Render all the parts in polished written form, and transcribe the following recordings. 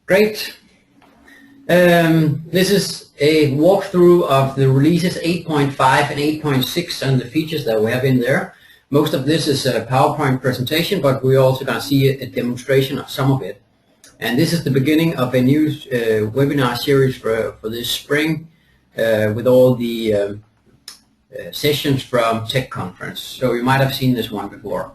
Great. This is a walkthrough of the releases 8.5 and 8.6 and the features that we have in there. Most of this is a PowerPoint presentation, but we're also going to see a demonstration of some of it. And this is the beginning of a new webinar series for this spring with all the sessions from Tech Conference. So you might have seen this one before.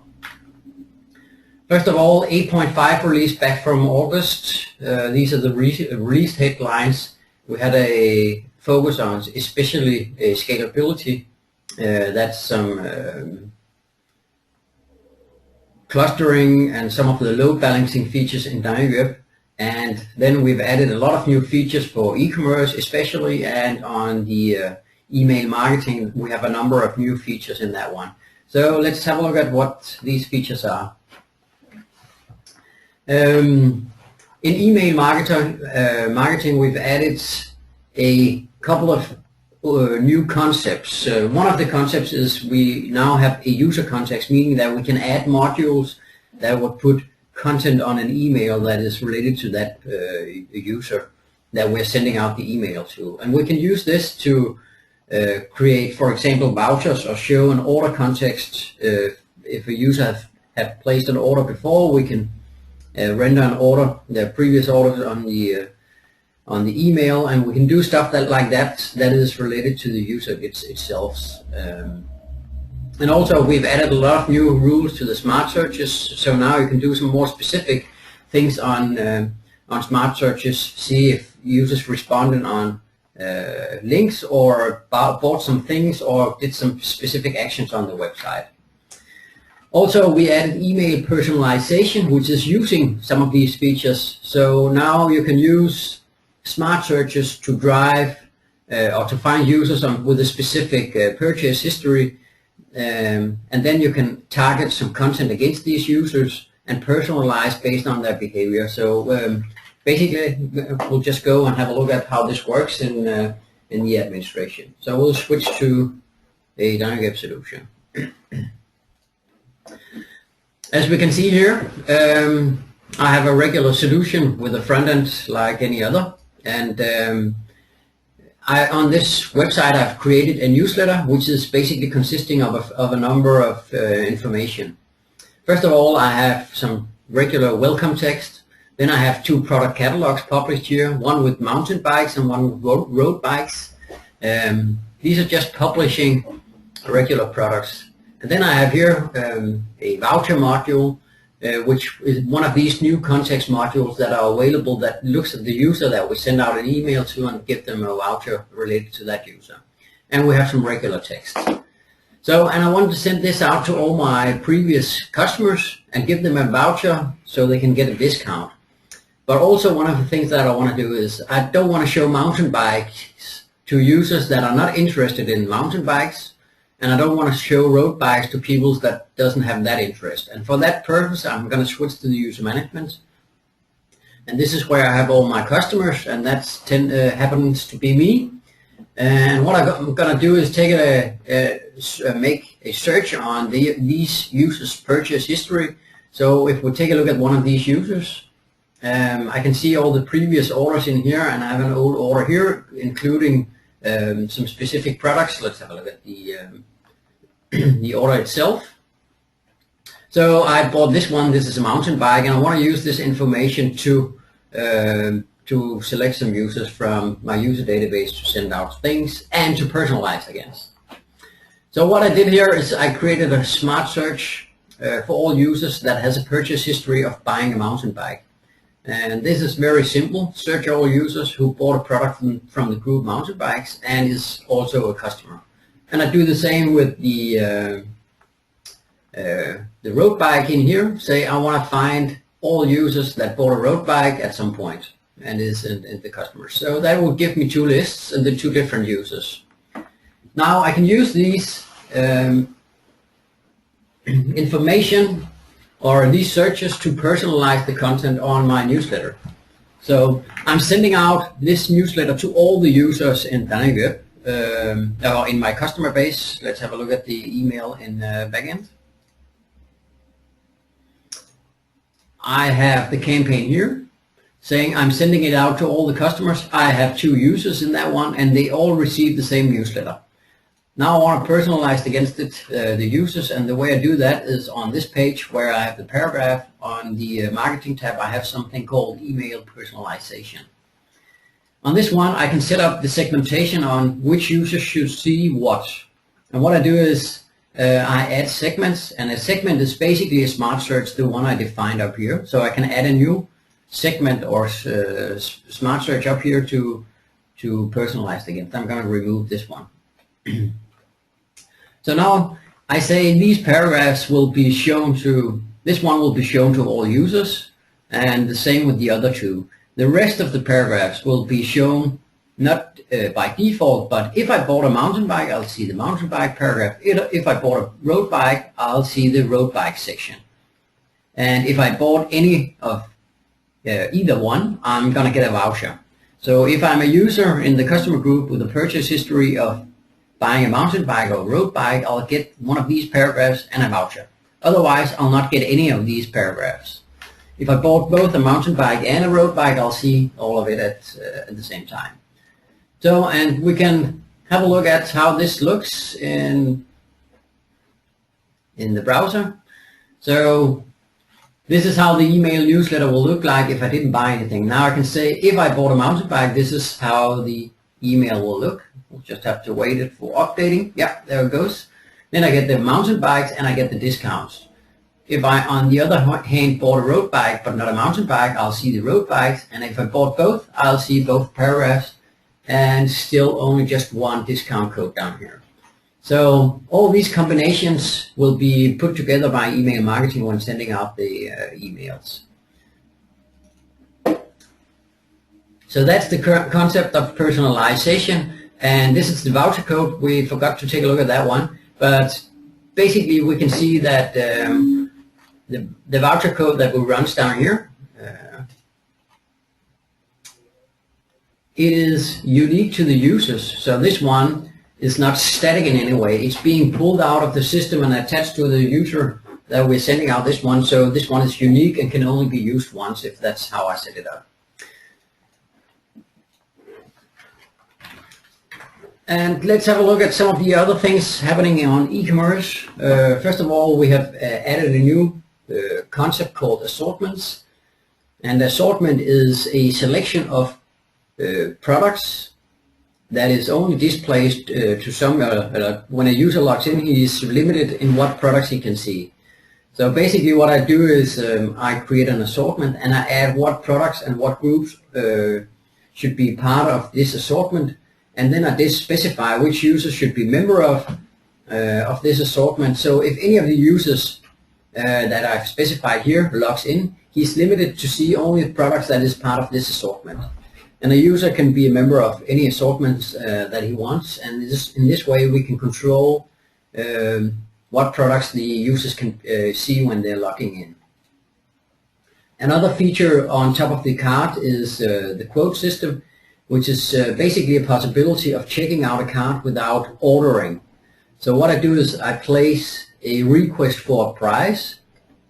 First of all, 8.5 release back from August. These are the release headlines. We had a focus on especially scalability. That's some clustering and some of the load balancing features in Dynamicweb. And then we've added a lot of new features for e-commerce especially, and on the email marketing we have a number of new features in that one. So let's have a look at what these features are. In email marketing we've added a couple of new concepts. One of the concepts is we now have a user context, meaning that we can add modules that would put content on an email that is related to that user that we're sending out the email to. And we can use this to create, for example, vouchers or show an order context. If a user have placed an order before, we can render an order, the previous order on the email, and we can do stuff like that is related to the user itself. And also we've added a lot of new rules to the smart searches, so now you can do some more specific things on smart searches, see if users responded on links or bought some things or did some specific actions on the website. Also, we added email personalization, which is using some of these features. So now you can use smart searches to drive or to find users with a specific purchase history, and then you can target some content against these users and personalize based on their behavior. So basically, we'll just go and have a look at how this works in the administration. So we'll switch to a Dynamicweb solution. As we can see here, I have a regular solution with a front end like any other, and on this website I've created a newsletter which is basically consisting of a number of information. First of all, I have some regular welcome text. Then I have two product catalogs published here, one with mountain bikes and one with road bikes. These are just publishing regular products. And then I have here a voucher module, which is one of these new context modules that are available that looks at the user that we send out an email to and give them a voucher related to that user. And we have some regular text. So, and I wanted to send this out to all my previous customers and give them a voucher so they can get a discount. But also one of the things that I want to do is I don't want to show mountain bikes to users that are not interested in mountain bikes, and I don't want to show road bikes to people that doesn't have that interest. And for that purpose, I'm going to switch to the user management. And this is where I have all my customers, and that happens to be me. And what I'm going to do is take make a search on these users' purchase history. So if we take a look at one of these users, I can see all the previous orders in here, and I have an old order here, including some specific products. Let's have a look at the order itself. So I bought this one. This is a mountain bike, and I want to use this information to select some users from my user database to send out things and to personalize against. So what I did here is I created a smart search for all users that has a purchase history of buying a mountain bike. And this is very simple. Search all users who bought a product from the group mountain bikes and is also a customer. And I do the same with the road bike in here. Say I want to find all users that bought a road bike at some point and is in the customers. So that will give me two lists and the two different users. Now I can use these information or these searches to personalize the content on my newsletter. So I'm sending out this newsletter to all the users in Dynamicweb, or in my customer base. Let's have a look at the email in backend. I have the campaign here. saying I'm sending it out to all the customers. I have 2 users in that one, and they all receive the same newsletter. Now I want to personalize against it, the users, and the way I do that is on this page where I have the paragraph. On the marketing tab, I have something called email personalization. On this one, I can set up the segmentation on which users should see what. And what I do is I add segments, and a segment is basically a smart search, the one I defined up here. So I can add a new segment or smart search up here to personalize against. I'm going to remove this one. So now I say these paragraphs will be shown to, this one will be shown to all users, and the same with the other 2. The rest of the paragraphs will be shown not by default, but if I bought a mountain bike, I'll see the mountain bike paragraph. If I bought a road bike, I'll see the road bike section. And if I bought any of either one, I'm going to get a voucher. So if I'm a user in the customer group with a purchase history of buying a mountain bike or road bike, I'll get one of these paragraphs and a voucher. Otherwise, I'll not get any of these paragraphs. If I bought both a mountain bike and a road bike, I'll see all of it at the same time. So, and we can have a look at how this looks in the browser. So this is how the email newsletter will look like if I didn't buy anything. Now I can say if I bought a mountain bike, this is how the email will look. We'll just have to wait it for updating. Yeah, there it goes. Then I get the mountain bikes and I get the discounts. If I, on the other hand, bought a road bike but not a mountain bike, I'll see the road bikes. And if I bought both, I'll see both paragraphs and still only just one discount code down here. So all these combinations will be put together by email marketing when sending out the emails. So that's the current concept of personalization. And this is the voucher code. We forgot to take a look at that one. But basically we can see that the voucher code that will run down here, it is unique to the users. So this one is not static in any way. It's being pulled out of the system and attached to the user that we're sending out this one. So this one is unique and can only be used once if that's how I set it up. And let's have a look at some of the other things happening on e-commerce. First of all, we have added a new concept called assortments. And assortment is a selection of products that is only displayed to some, when a user logs in, he is limited in what products he can see. So basically what I do is I create an assortment and I add what products and what groups should be part of this assortment. And then I specify which users should be member of this assortment. So if any of the users that I've specified here logs in, he's limited to see only products that is part of this assortment. And a user can be a member of any assortments that he wants, and in this way we can control what products the users can see when they're logging in. Another feature on top of the cart is the quote system, which is basically a possibility of checking out a cart without ordering. So what I do is I place a request for a price,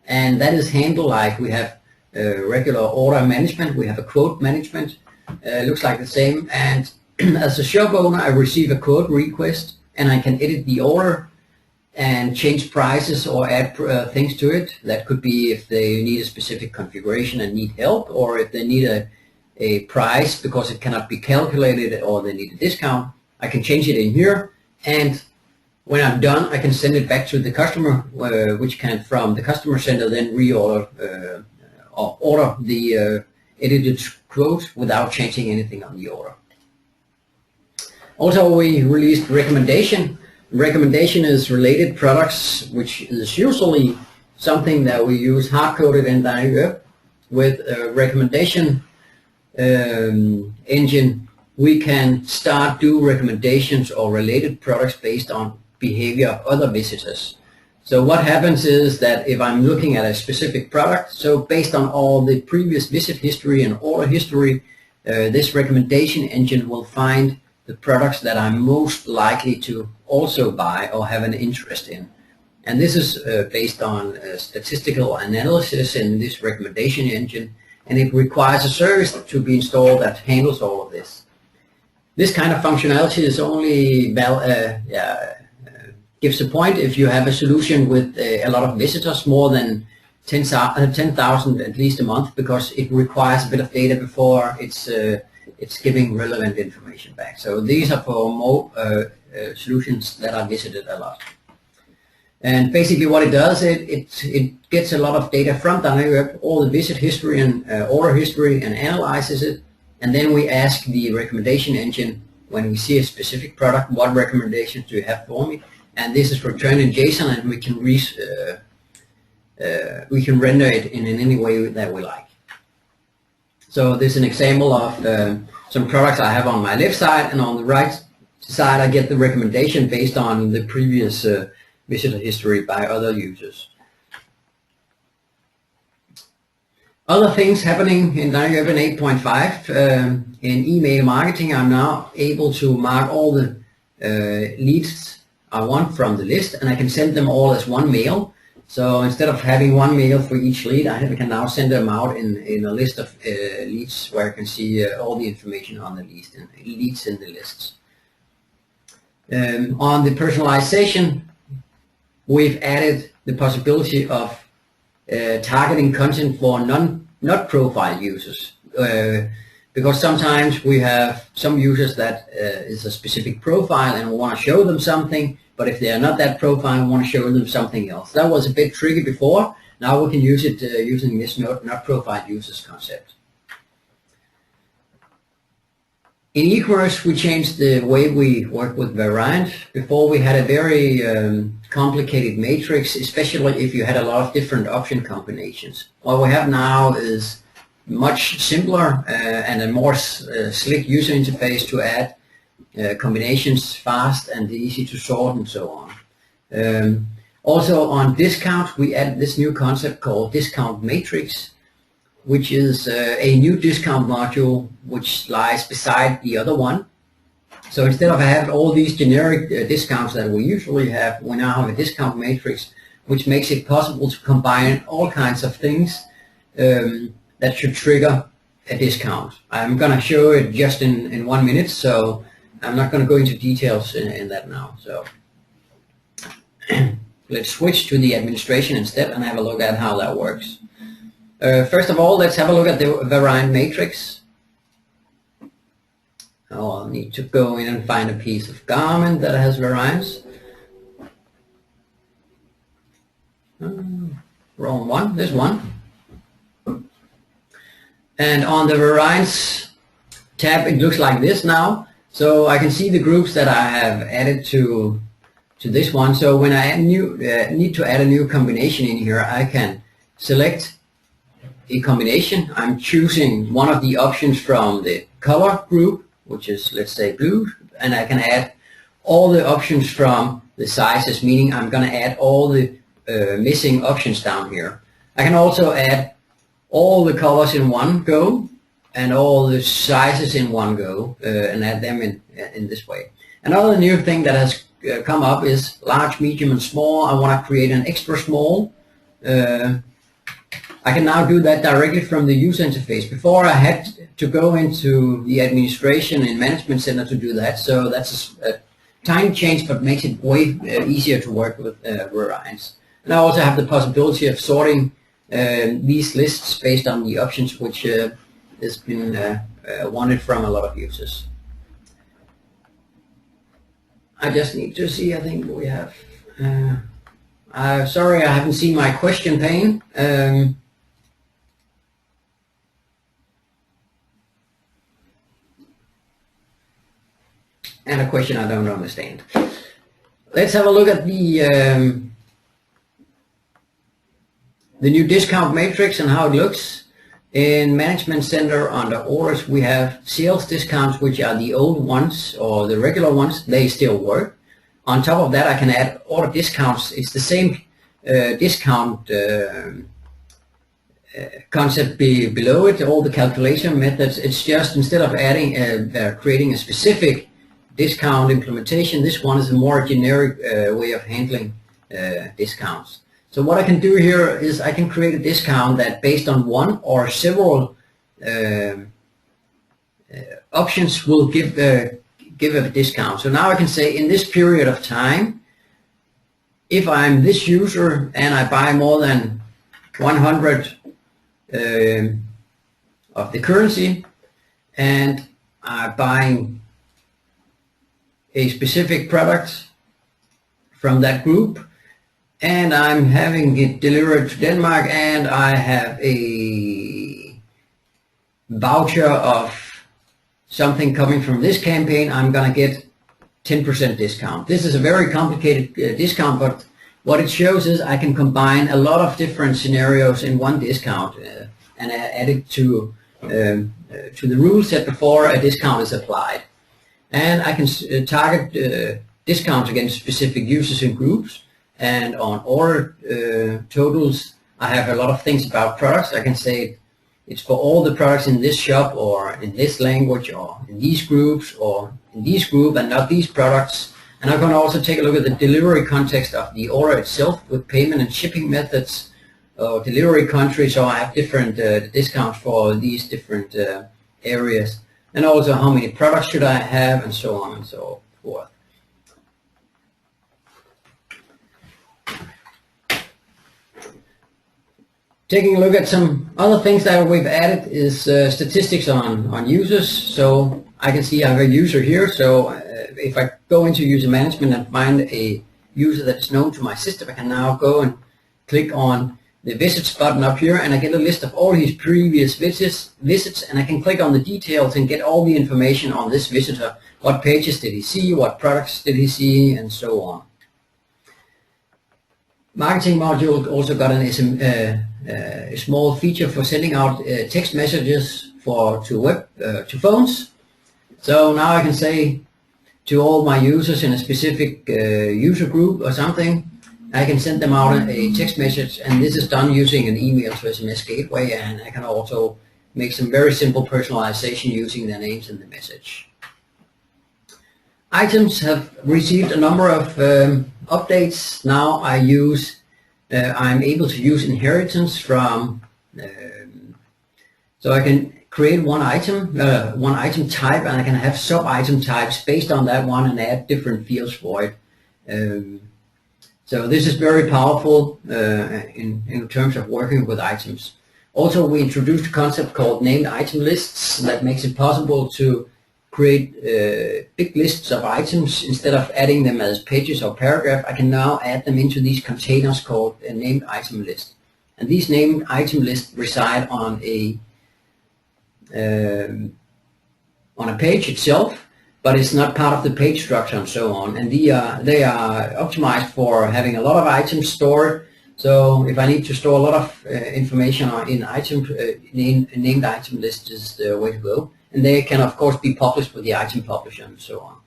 and that is handled like we have regular order management, we have a quote management. Looks like the same, and as a shop owner I receive a quote request and I can edit the order and change prices or add things to it. That could be if they need a specific configuration and need help, or if they need a price because it cannot be calculated or they need a discount. I can change it in here, and when I'm done I can send it back to the customer, which can from the customer center then reorder or order the edited quote without changing anything on the order. Also, we released recommendation. Recommendation is related products, which is usually something that we use hard-coded in Dynamicweb. With a recommendation engine, we can start do recommendations or related products based on behavior of other visitors. So what happens is that if I'm looking at a specific product, so based on all the previous visit history and order history, this recommendation engine will find the products that I'm most likely to also buy or have an interest in. And this is based on statistical analysis in this recommendation engine. and it requires a service to be installed that handles all of this. This kind of functionality is only gives a point if you have a solution with a lot of visitors, more than 10,000 at least a month, because it requires a bit of data before it's giving relevant information back. So these are for more solutions that are visited a lot. And basically what it does, it gets a lot of data from Dynamicweb, all the visit history and order history, and analyzes it. And then we ask the recommendation engine, when we see a specific product, what recommendations do you have for me? And this is returned in JSON, and we can render it in any way that we like. So this is an example of some products I have on my left side, and on the right side I get the recommendation based on the previous visitor history by other users. Other things happening in Dynamicweb 8.5, in email marketing, I'm now able to mark all the leads I want from the list, and I can send them all as one mail. So instead of having one mail for each lead, I can now send them out in a list of leads where I can see all the information on the list and leads in the lists. On the personalization, we've added the possibility of targeting content for not profile users, because sometimes we have some users that is a specific profile and we want to show them something, but if they are not that profile, we want to show them something else. That was a bit tricky before. Now we can use it using this not profile users concept. In e-commerce, we changed the way we work with variant. Before we had a very complicated matrix, especially if you had a lot of different option combinations. What we have now is much simpler and a more slick user interface to add combinations fast and easy to sort and so on. Also on discount, we added this new concept called discount matrix, which is a new discount module which lies beside the other one. So instead of having all these generic discounts that we usually have, we now have a discount matrix which makes it possible to combine all kinds of things that should trigger a discount. I'm going to show it just in 1 minute, so I'm not going to go into details in that now. So let's switch to the administration instead and have a look at how that works. First of all, let's have a look at the variant matrix. Oh, I'll need to go in and find a piece of garment that has variants. Wrong one, this one. And on the variants tab, it looks like this now. So I can see the groups that I have added to this one. So when I need to add a new combination in here, I can select a combination. I'm choosing one of the options from the color group, which is, let's say, blue, and I can add all the options from the sizes, meaning I'm going to add all the missing options down here. I can also add all the colors in one go and all the sizes in one go and add them in this way. Another new thing that has come up is large, medium, and small. I want to create an extra small. I can now do that directly from the user interface. Before I had to go into the administration and management center to do that, so that's a tiny change, but makes it way easier to work with variants. And I also have the possibility of sorting these lists based on the options which has been wanted from a lot of users. I just need to see, I think we have, sorry I haven't seen my question pane. And a question I don't understand. Let's have a look at the new discount matrix and how it looks. In Management Center under orders, we have sales discounts, which are the old ones or the regular ones. They still work. On top of that, I can add order discounts. It's the same discount concept below it, all the calculation methods. It's just instead of adding creating a specific discount implementation, this one is a more generic way of handling discounts. So what I can do here is I can create a discount that based on one or several options will give a discount. So now I can say in this period of time, if I'm this user and I buy more than 100 of the currency and I'm buying a specific product from that group, and I'm having it delivered to Denmark, and I have a voucher of something coming from this campaign, I'm gonna get 10% discount. This is a very complicated discount, but what it shows is I can combine a lot of different scenarios in one discount and add it to the rule set before a discount is applied. And I can target discounts against specific users and groups. And on order totals, I have a lot of things about products. I can say it's for all the products in this shop, or in this language, or in these groups, or in these group, and not these products. And I'm going to also take a look at the delivery context of the order itself with payment and shipping methods, or delivery country. So I have different discounts for these different areas, and also how many products should I have, and so on and so forth. Taking a look at some other things that we've added is statistics on users. So I can see I have a user here. So if I go into user management and find a user that is known to my system, I can now go and click on the visits button up here, and I get a list of all his previous visits, and I can click on the details and get all the information on this visitor. What pages did he see, what products did he see, and so on. Marketing module also got a small feature for sending out text messages to phones. So now I can say to all my users in a specific user group or something, I can send them out a text message, and this is done using an email to SMS gateway, and I can also make some very simple personalization using their names in the message. Items have received a number of updates. Now I'm able to use inheritance from, so I can create one item type, and I can have sub-item types based on that one and add different fields for it. So this is very powerful in terms of working with items. Also, we introduced a concept called named item lists that makes it possible to create big lists of items. Instead of adding them as pages or paragraph, I can now add them into these containers called a named item list. And these named item lists reside on a page itself, but it's not part of the page structure and so on. And they are optimized for having a lot of items stored. So if I need to store a lot of information in named item list is the way to go. And they can of course be published with the item publisher and so on.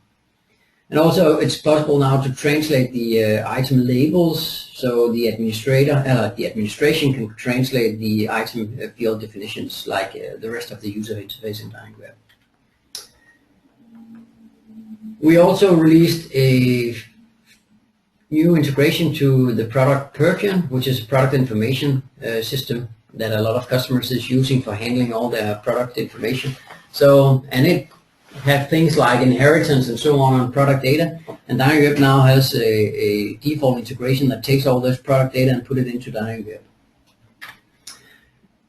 And also it's possible now to translate the item labels, so the administration can translate the item field definitions like the rest of the user interface in Dynamicweb. We also released a new integration to the product Perkian, which is a product information system that a lot of customers is using for handling all their product information. So, and it have things like inheritance and so on product data, and Dynamicweb now has a default integration that takes all this product data and put it into Dynamicweb.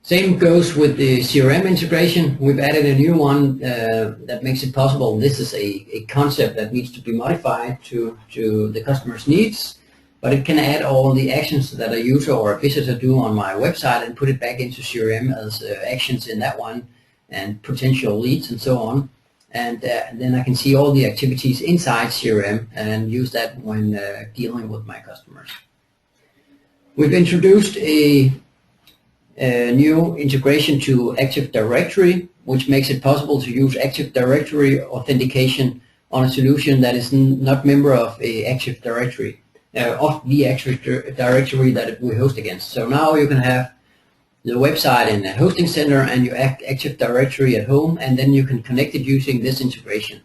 Same goes with the CRM integration. We've added a new one that makes it possible. This is a concept that needs to be modified to the customer's needs, but it can add all the actions that a user or a visitor do on my website and put it back into CRM as actions in that one, and potential leads and so on. And then I can see all the activities inside CRM and use that when dealing with my customers. We've introduced a new integration to Active Directory, which makes it possible to use Active Directory authentication on a solution that is not member of a Active Directory, of the Active Directory that we host against. So now you can have the website in a hosting center and your Active Directory at home, and then you can connect it using this integration.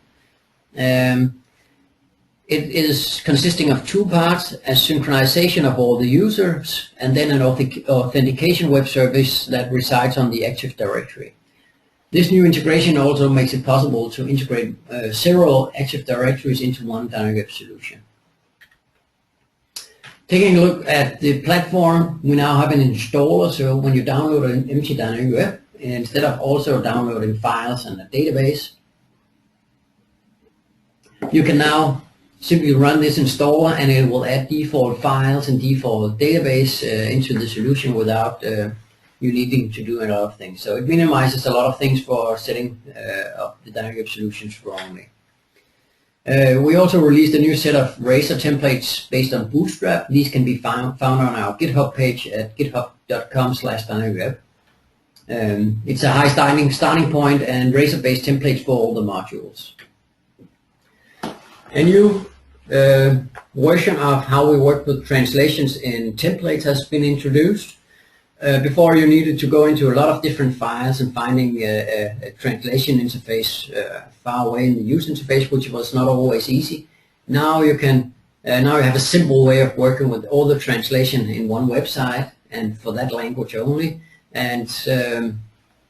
It is consisting of two parts: a synchronization of all the users, and then an authentication web service that resides on the Active Directory. This new integration also makes it possible to integrate several Active Directories into one Dynamicweb solution. Taking a look at the platform, we now have an installer, so when you download an empty Dynamicweb, instead of also downloading files and a database, you can now simply run this installer and it will add default files and default database into the solution without you needing to do a lot of things. So it minimizes a lot of things for setting up the Dynamicweb solutions wrongly. We also released a new set of Razor templates based on Bootstrap. These can be found on our GitHub page at github.com/Dynamicweb. It's a high starting point and Razor-based templates for all the modules. A new version of how we work with translations in templates has been introduced. Before you needed to go into a lot of different files and finding a translation interface far away in the user interface, which was not always easy. Now you can now you have a simple way of working with all the translation in one website and for that language only, and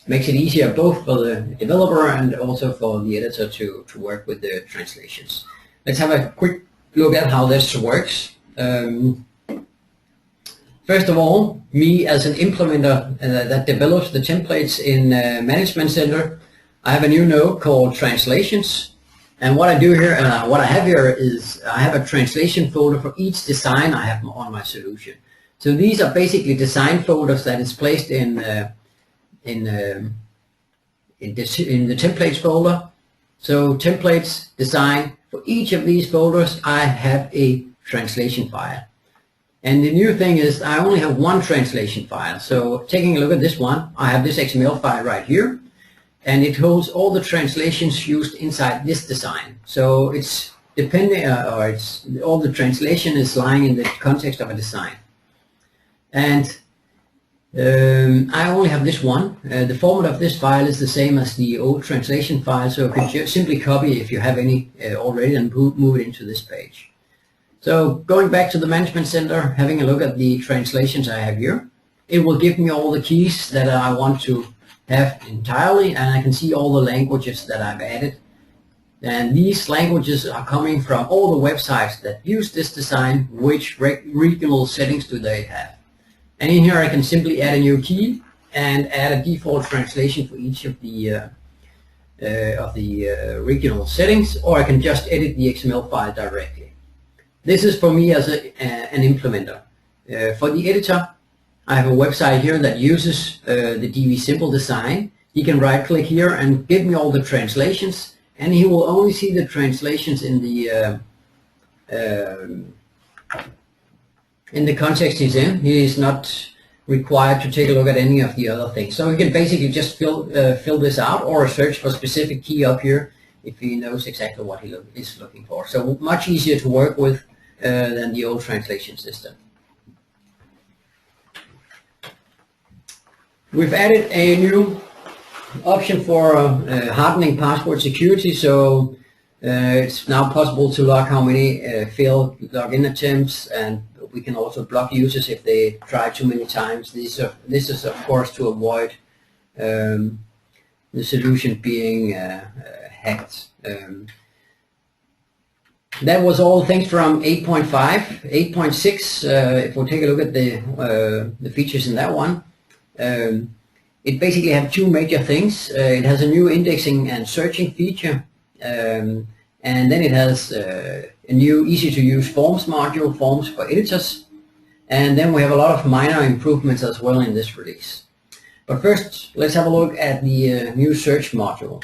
makes it easier both for the developer and also for the editor to work with the translations. Let's have a quick look at how this works. First of all, me as an implementer that develops the templates in Management Center, I have a new node called Translations. And what I do here, what I have here is I have a translation folder for each design I have on my solution. So these are basically design folders that is placed in the templates folder. So templates, design, for each of these folders I have a translation file. And the new thing is I only have one translation file. So taking a look at this one, I have this XML file right here, and it holds all the translations used inside this design. So it's depending, all the translation is lying in the context of a design. And I only have this one. The format of this file is the same as the old translation file, so you can just simply copy if you have any already and move it into this page. So going back to the Management Center, having a look at the translations I have here, it will give me all the keys that I want to have entirely, and I can see all the languages that I've added. And these languages are coming from all the websites that use this design. Which regional settings do they have? And in here I can simply add a new key and add a default translation for each of the regional settings, or I can just edit the XML file directly. This is for me as an implementer. For the editor, I have a website here that uses the DV Simple design. He can right click here and give me all the translations, and he will only see the translations in the context he's in. He is not required to take a look at any of the other things. So he can basically just fill this out or search for a specific key up here if he knows exactly what he is looking for. So much easier to work with than the old translation system. We've added a new option for hardening password security, so it's now possible to log how many failed login attempts, and we can also block users if they try too many times. This is of course to avoid the solution being hacked. That was all things from 8.5. 8.6, if we take a look at the features in that one, it basically has two major things. It has a new indexing and searching feature, and then it has a new easy-to-use forms module, forms for editors, and then we have a lot of minor improvements as well in this release. But first, let's have a look at the new search module.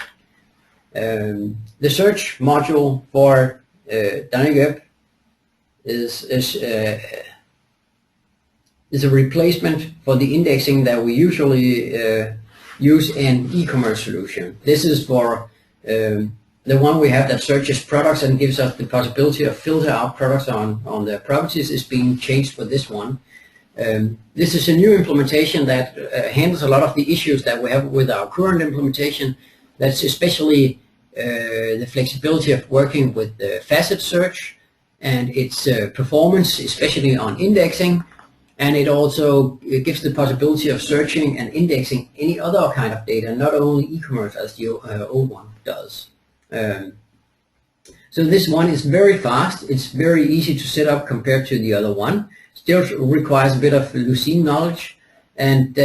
The search module for Dynamicweb is a replacement for the indexing that we usually use in e-commerce solution. This is for the one we have that searches products and gives us the possibility of filter out products on their properties is being changed for this one. This is a new implementation that handles a lot of the issues that we have with our current implementation. That's especially the flexibility of working with the facet search. and its performance, especially on indexing. And it also gives the possibility of searching and indexing any other kind of data, not only e-commerce as the old one does. So this one is very fast. It's very easy to set up compared to the other one. Still requires a bit of Lucene knowledge, and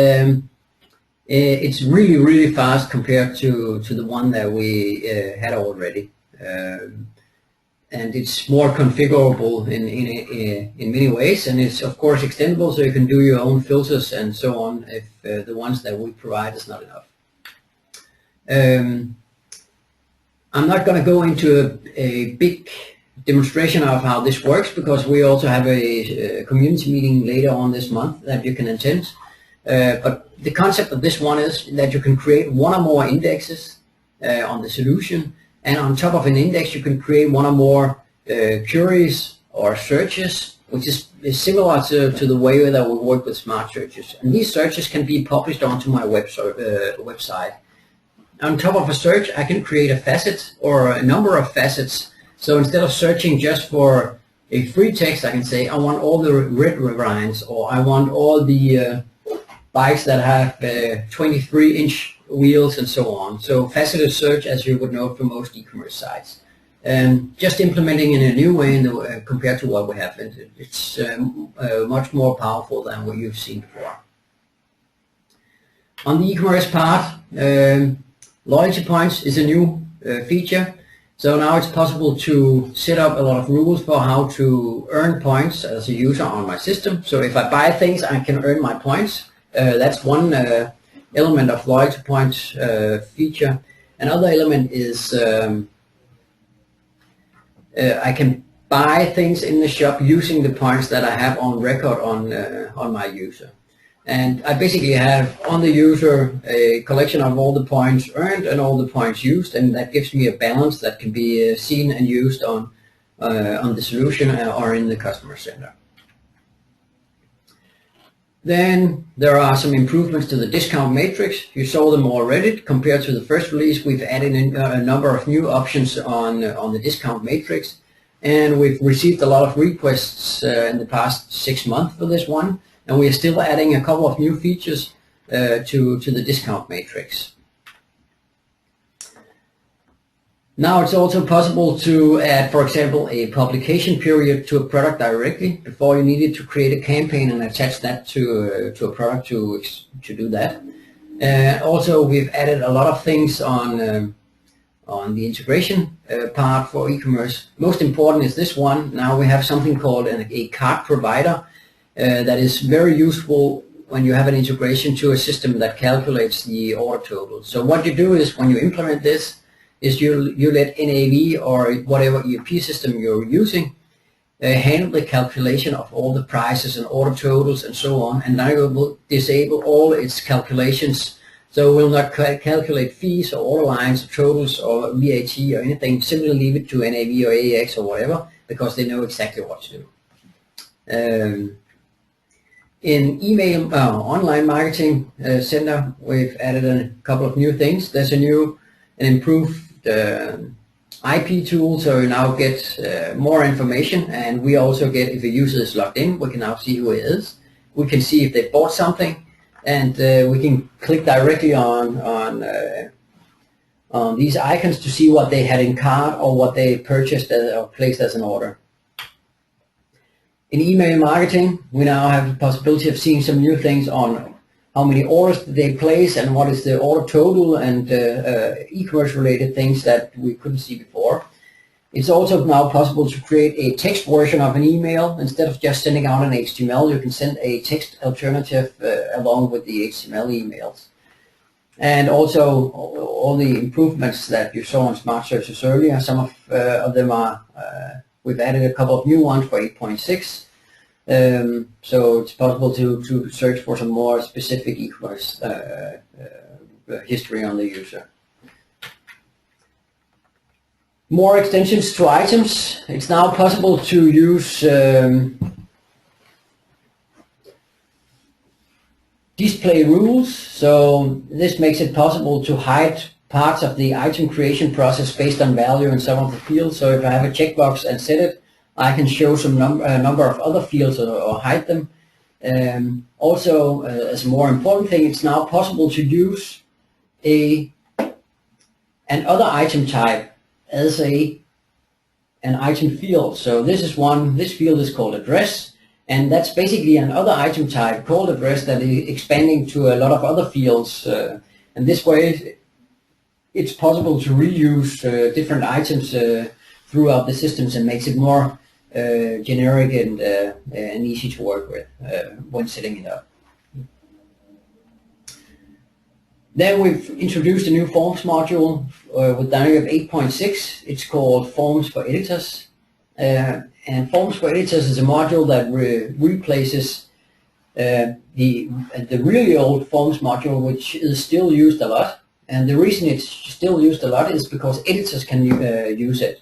it's really, really fast compared to the one that we had already. And it's more configurable in many ways, and it's of course extendable, so you can do your own filters and so on if the ones that we provide is not enough. I'm not going to go into a big demonstration of how this works, because we also have a community meeting later on this month that you can attend. But the concept of this one is that you can create one or more indexes on the solution, and on top of an index you can create one or more queries or searches, which is similar to the way that we work with smart searches. And these searches can be published onto my website. On top of a search, I can create a facet or a number of facets. So instead of searching just for a free text, I can say I want all the red variants, or I want all the bikes that have 23-inch wheels and so on. So faceted search, as you would know from most e-commerce sites. Just implementing in a new way compared to what we have. It's much more powerful than what you've seen before. On the e-commerce part, loyalty points is a new feature. So now it's possible to set up a lot of rules for how to earn points as a user on my system. So if I buy things, I can earn my points. That's one element of loyalty points feature. Another element is I can buy things in the shop using the points that I have on record on my user. And I basically have on the user a collection of all the points earned and all the points used, and that gives me a balance that can be seen and used on the solution or in the customer center. Then there are some improvements to the discount matrix. You saw them already. Compared to the first release, we've added a number of new options on the discount matrix, and we've received a lot of requests in the past 6 months for this one. And we are still adding a couple of new features to the discount matrix. Now it's also possible to add, for example, a publication period to a product directly. Before you needed to create a campaign and attach that to a product to do that. Also, we've added a lot of things on the integration part for e-commerce. Most important is this one. Now we have something called a cart provider. That is very useful when you have an integration to a system that calculates the order total. So what you do is when you implement this is you let NAV or whatever ERP system you're using handle the calculation of all the prices and order totals and so on, and now you will disable all its calculations. So we'll not calculate fees or order lines or totals or VAT or anything. Simply leave it to NAV or AX or whatever, because they know exactly what to do. In email online marketing center, we've added a couple of new things. There's an improved IP tool, so you now get more information, and we also get, if a user is logged in, we can now see who it is. We can see if they bought something, and we can click directly on these icons to see what they had in cart or what they purchased or placed as an order. In email marketing, we now have the possibility of seeing some new things on how many orders they place and what is the order total, and e-commerce related things that we couldn't see before. It's also now possible to create a text version of an email. Instead of just sending out an HTML, you can send a text alternative along with the HTML emails. And also all the improvements that you saw on smart searches earlier, some of them are we've added a couple of new ones for 8.6, so it's possible to search for some more specific e-commerce history on the user. More extensions to items. It's now possible to use display rules, so this makes it possible to hide parts of the item creation process based on value in some of the fields. So if I have a checkbox and set it, I can show some number of other fields or hide them. Also, as a more important thing, it's now possible to use an other item type as an item field. So this field is called address, and that's basically another item type called address that is expanding to a lot of other fields. And this way, it's possible to reuse different items throughout the systems, and makes it more generic and easy to work with when setting it up. Then we've introduced a new Forms module with Dynamicweb 8.6. It's called Forms for Editors. And Forms for Editors is a module that replaces the really old Forms module, which is still used a lot. And the reason it's still used a lot is because editors can use it.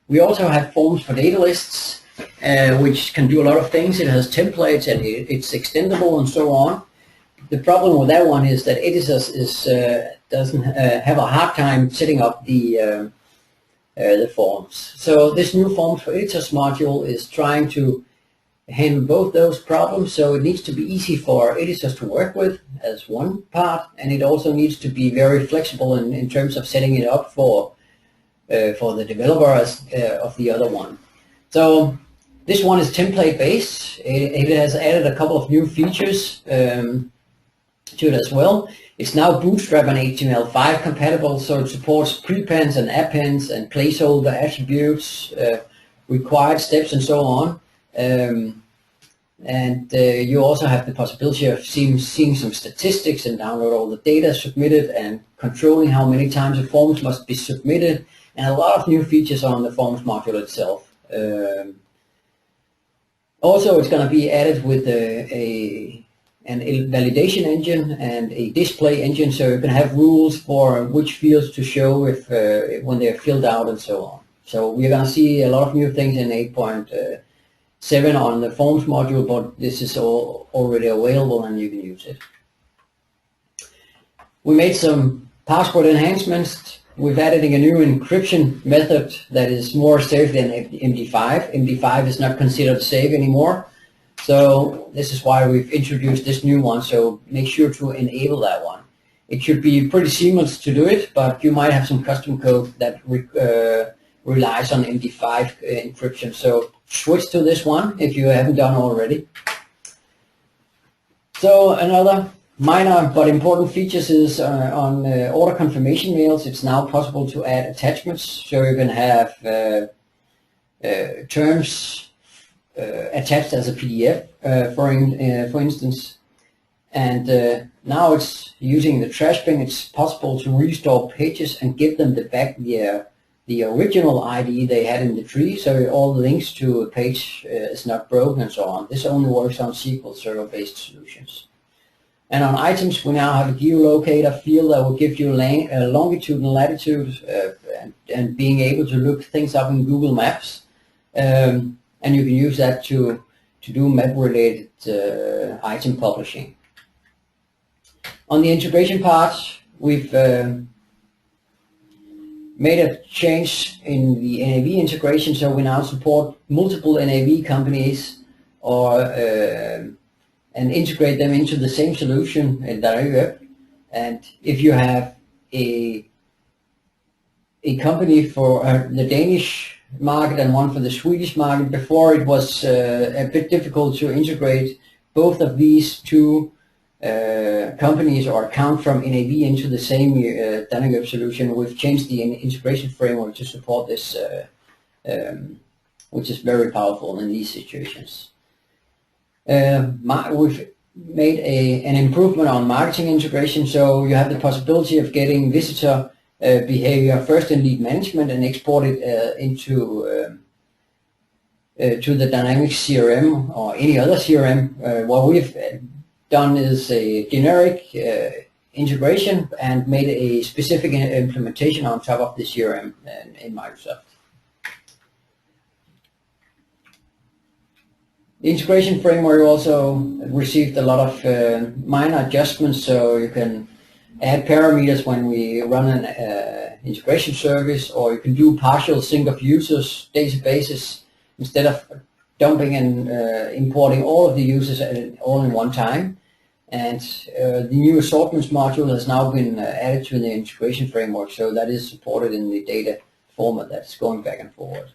We also have Forms for Data Lists, which can do a lot of things. It has templates and it's extendable and so on. The problem with that one is that editors doesn't have a hard time setting up the forms. So this new Forms for Editors module is trying to handle both those problems. So it needs to be easy for editors to work with as one part, and it also needs to be very flexible in terms of setting it up for the developers of the other one. So this one is template based. It has added a couple of new features to it as well. It's now Bootstrap and HTML5 compatible, so it supports prepends and appends and placeholder attributes, required steps, and so on. You also have the possibility of seeing some statistics and download all the data submitted, and controlling how many times the forms must be submitted, and a lot of new features on the Forms module itself. Also, it's going to be added with an validation engine and a display engine, so you can have rules for which fields to show when they're filled out and so on. So we're going to see a lot of new things in 8.7 on the Forms module, but this is all already available and you can use it. We made some password enhancements. We've added a new encryption method that is more safe than MD5. MD5 is not considered safe anymore. So this is why we've introduced this new one, so make sure to enable that one. It should be pretty seamless to do it, but you might have some custom code that relies on MD5 encryption. So switch to this one if you haven't done already. So another minor but important features is on order confirmation mails. It's now possible to add attachments, so you can have terms attached as a PDF, for instance. And now it's using the trash bin. It's possible to restore pages and give them back the original ID they had in the tree, so all the links to a page is not broken and so on. This only works on SQL Server-based solutions. And on items, we now have a geolocator field that will give you longitude and latitude, and being able to look things up in Google Maps. And you can use that to do map-related item publishing. On the integration part, we've made a change in the NAV integration, so we now support multiple NAV companies and integrate them into the same solution in Dynamicweb. And if you have a company for the Danish market and one for the Swedish market, before it was a bit difficult to integrate both of these two companies or account from NAV into the same Dynamicweb solution. We've changed the integration framework to support this, which is very powerful in these situations. We've made an improvement on marketing integration, so you have the possibility of getting visitor behavior first in lead management and export it into to the Dynamics CRM or any other CRM. What we've done is a generic integration and made a specific implementation on top of the CRM in Microsoft. The integration framework also received a lot of minor adjustments, so you can add parameters when we run an integration service, or you can do partial sync of users, databases, instead of dumping and importing all of the users all in one time. And the new assortments module has now been added to the integration framework, so that is supported in the data format that's going back and forward.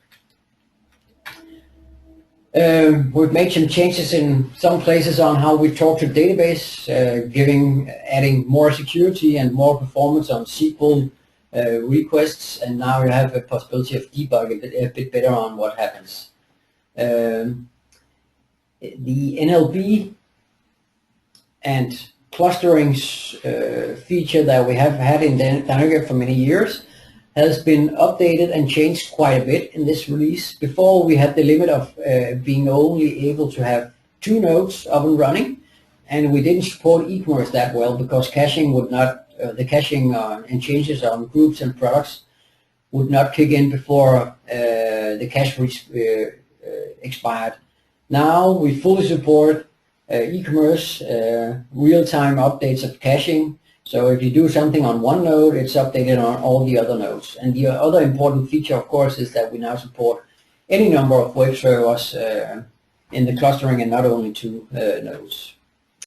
We've made some changes in some places on how we talk to database, adding more security and more performance on SQL requests, and now you have a possibility of debugging a bit better on what happens. The NLP and clustering feature that we have had in Dynamicweb for many years has been updated and changed quite a bit in this release. Before, we had the limit of being only able to have 2 nodes up and running, and we didn't support e-commerce that well because caching would not, the caching and changes on groups and products would not kick in before the cache expired. Now we fully support e-commerce, real-time updates of caching. So if you do something on one node, it's updated on all the other nodes. And the other important feature, of course, is that we now support any number of web servers in the clustering and not only 2 nodes.